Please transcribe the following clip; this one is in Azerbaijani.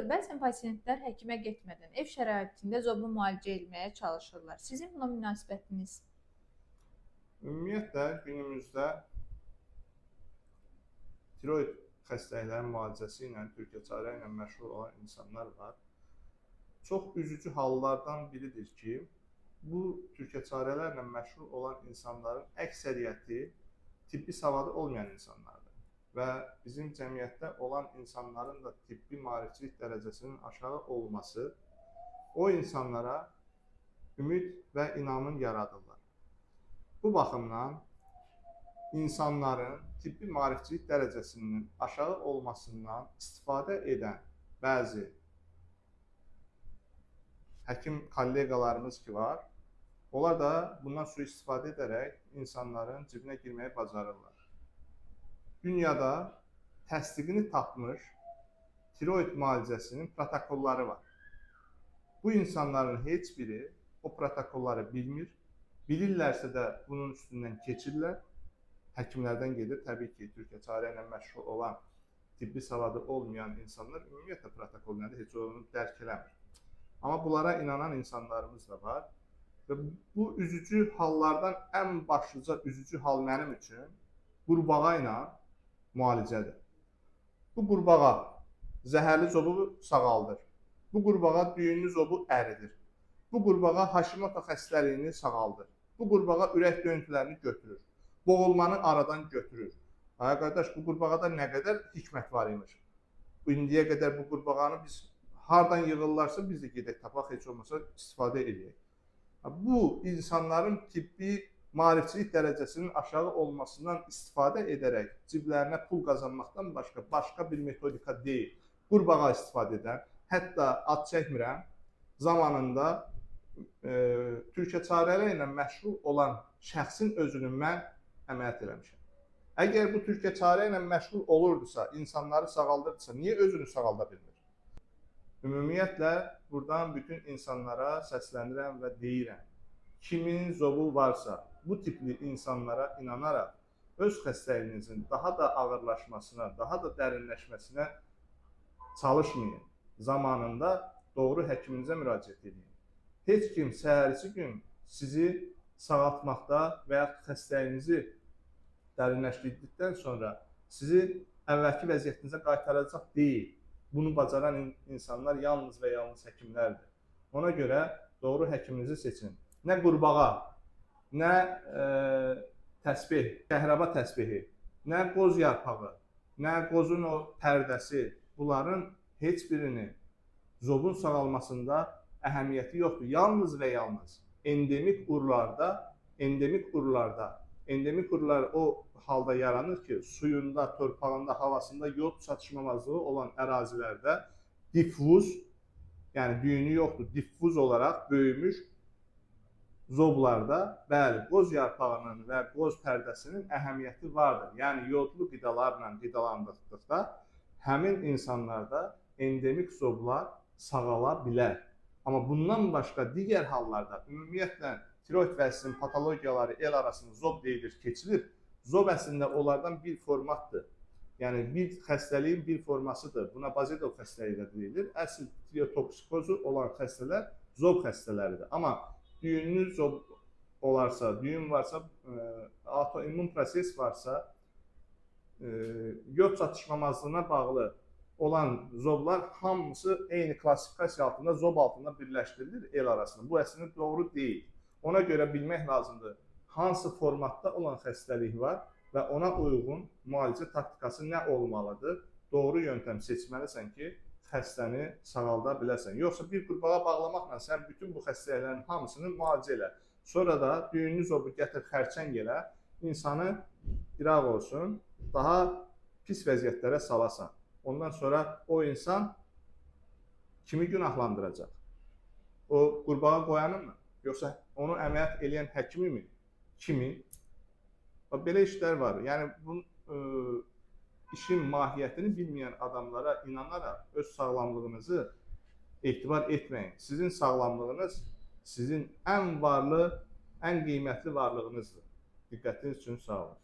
Doktor, bəzən pasientlər həkimə getmədən ev şəraitində zoblu müalicə etməyə çalışırlar. Sizin buna münasibətiniz? Ümumiyyətlə, günümüzdə tiroid xəstəliklərin müalicəsi ilə, türkəçarə ilə məşğul olan insanlar var. Çox üzücü hallardan biridir ki, bu türkəçarələrlə məşğul olan insanların əksəriyyəti tibbi savadı olmayan insanlardır. Və bizim cəmiyyətdə olan insanların da tibbi maarifçilik dərəcəsinin aşağı olması o insanlara ümid və inamın yaradırlar. Bu baxımdan insanların tibbi maarifçilik dərəcəsinin aşağı olmasından istifadə edən bəzi həkim kolleqalarımız ki var, onlar da bundan sui-istifadə edərək insanların cibinə girməyi bacarırlar. Dünyada təsdiqini tapmış tiroid müalicəsinin protokolları var. Bu insanların heç biri o protokolları bilmir. Bilirlərsə də bunun üstündən keçirlər. Həkimlərdən gedir. Təbii ki, türkəçarə ilə məşğul olan, tibbi savadı olmayan insanlar ümumiyyətlə protokol nədir, heç onu dərk eləmir. Amma bunlara inanan insanlarımız da var. Və bu üzücü hallardan ən başlıca üzücü hal mənim üçün qurbağa ilə müalicədir. Bu qurbağa zəhərli zobu sağaldır. Bu qurbağa düyünlü zobu əridir. Bu qurbağa Hashimoto xəstəliyini sağaldır. Bu qurbağa ürək döyüntülərini götürür. Boğulmanı aradan götürür. Ay qardaş, bu qurbağada nə qədər hikmət var imiş. İndiyə qədər bu qurbağanı biz hardan yığırlarsa biz də gedək tapaq, heç olmasa istifadə edək. Bu insanların tibbi maarifçilik dərəcəsinin aşağı olmasından istifadə edərək ciblərinə pul qazanmaqdan başqa bir metodika deyil. Qurbağa istifadə edən, hətta ad çəkmirəm, zamanında türkəçarələr ilə məşğul olan şəxsin özünü mən əməliyyat eləmişəm. Əgər bu türkəçarə ilə məşğul olurdusa, insanları sağaldırdısa, niyə özünü sağalda bilmir? Ümumiyyətlə, buradan bütün insanlara səslənirəm və deyirəm. Kimin zobu varsa, bu tipli insanlara inanaraq öz xəstəliyinizin daha da ağırlaşmasına, daha da dərinləşməsinə çalışmayın. Zamanında doğru həkiminizə müraciət edin. Heç kim səhərisi gün sizi sağaltmaqda və ya xəstəliyinizi dərinləşdirdikdən sonra sizi əvvəlki vəziyyətinizə qaytaracaq deyil. Bunu bacaran insanlar yalnız və yalnız həkimlərdir. Ona görə doğru həkiminizi seçin. Nə qurbağa, nə təsbih, kəhraba təsbihi, nə qoz yarpağı, nə qozun o pərdəsi, bunların heç birini zobun sağalmasında əhəmiyyəti yoxdur. Yalnız və yalnız endemik urlar o halda yaranır ki, suyunda, torpağında, havasında yod çatışmamazlığı olan ərazilərdə diffuz, yəni düyünü yoxdur, diffuz olaraq böyümüş zoblarda, bəli, qoz yarpağının və qoz pərdəsinin əhəmiyyəti vardır. Yəni, yodlu qidalarla qidalandıqda həmin insanlarda endemik zoblar sağala bilər. Amma bundan başqa digər hallarda, ümumiyyətlə, tiroid vəzisinin patologiyaları el arasında zob deyilir, keçilir. Zob əslində onlardan bir formatdır. Yəni, bir xəstəliyin bir formasıdır. Buna bazedov xəstəliyi də deyilir. Əsl tirotoksikozu olan xəstələr zob xəstələridir. Amma düyünlü zob olarsa, düyün varsa, autoimmun proses varsa, yod çatışmamazlığına bağlı olan zoblar hamısı eyni klassifikasiya altında, zob altında birləşdirilir el arasında. Bu əslində doğru deyil. Ona görə bilmək lazımdır, hansı formatda olan xəstəlik var və ona uyğun müalicə taktikası nə olmalıdır? Doğru yöntəm seçməlisən ki, xəstəni sağalda biləsən. Yoxsa bir qurbağa bağlamaqla sən bütün bu xəstəliklərin hamısını müalicə elə. Sonra da düyünlü zobu gətir xərçəng elə, insanı iraq olsun, daha pis vəziyyətlərə salasan. Ondan sonra o insan kimi günahlandıracaq? O qurbağa qoyanı mı? Yoxsa onu əməliyyat eləyən həkimi mi? Kimi? Belə işlər var. Yəni, bu işin mahiyyətini bilməyən adamlara inanaraq öz sağlamlığınızı etibar etməyin. Sizin sağlamlığınız sizin ən varlı, ən qiymətli varlığınızdır. Diqqətiniz üçün sağ olun.